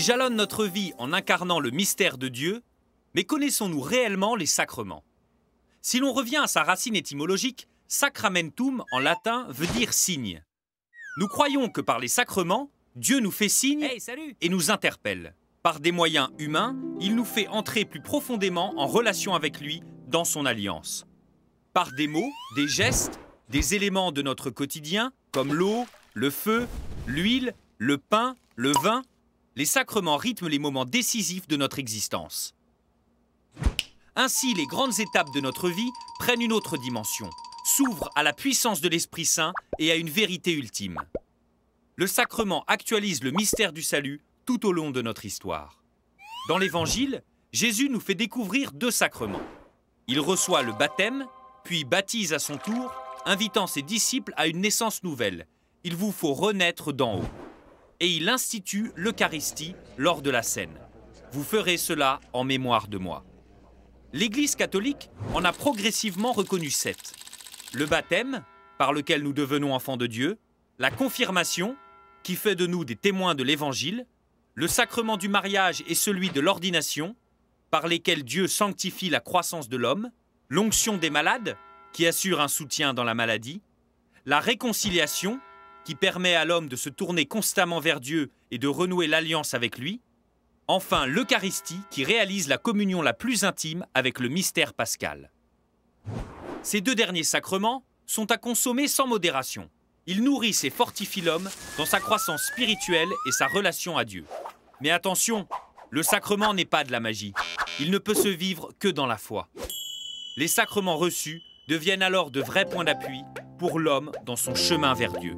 jalonnent notre vie en incarnant le mystère de Dieu, mais connaissons-nous réellement les sacrements? Si l'on revient à sa racine étymologique, sacramentum en latin veut dire signe. Nous croyons que par les sacrements, Dieu nous fait signe et nous interpelle. Par des moyens humains, il nous fait entrer plus profondément en relation avec lui dans son alliance. Par des mots, des gestes, des éléments de notre quotidien, comme l'eau, le feu, l'huile, le pain, le vin, les sacrements rythment les moments décisifs de notre existence. Ainsi, les grandes étapes de notre vie prennent une autre dimension, s'ouvrent à la puissance de l'Esprit Saint et à une vérité ultime. Le sacrement actualise le mystère du salut tout au long de notre histoire. Dans l'Évangile, Jésus nous fait découvrir deux sacrements. Il reçoit le baptême, puis baptise à son tour, invitant ses disciples à une naissance nouvelle. Il vous faut renaître d'en haut. Et il institue l'Eucharistie lors de la scène. Vous ferez cela en mémoire de moi. L'Église catholique en a progressivement reconnu 7. Le baptême, par lequel nous devenons enfants de Dieu, la confirmation, qui fait de nous des témoins de l'Évangile, le sacrement du mariage et celui de l'ordination, par lesquels Dieu sanctifie la croissance de l'homme, l'onction des malades, qui assure un soutien dans la maladie, la réconciliation, qui permet à l'homme de se tourner constamment vers Dieu et de renouer l'alliance avec lui, enfin l'Eucharistie, qui réalise la communion la plus intime avec le mystère pascal. Ces deux derniers sacrements sont à consommer sans modération. Ils nourrissent et fortifient l'homme dans sa croissance spirituelle et sa relation à Dieu. Mais attention, le sacrement n'est pas de la magie. Il ne peut se vivre que dans la foi. Les sacrements reçus deviennent alors de vrais points d'appui pour l'homme dans son chemin vers Dieu.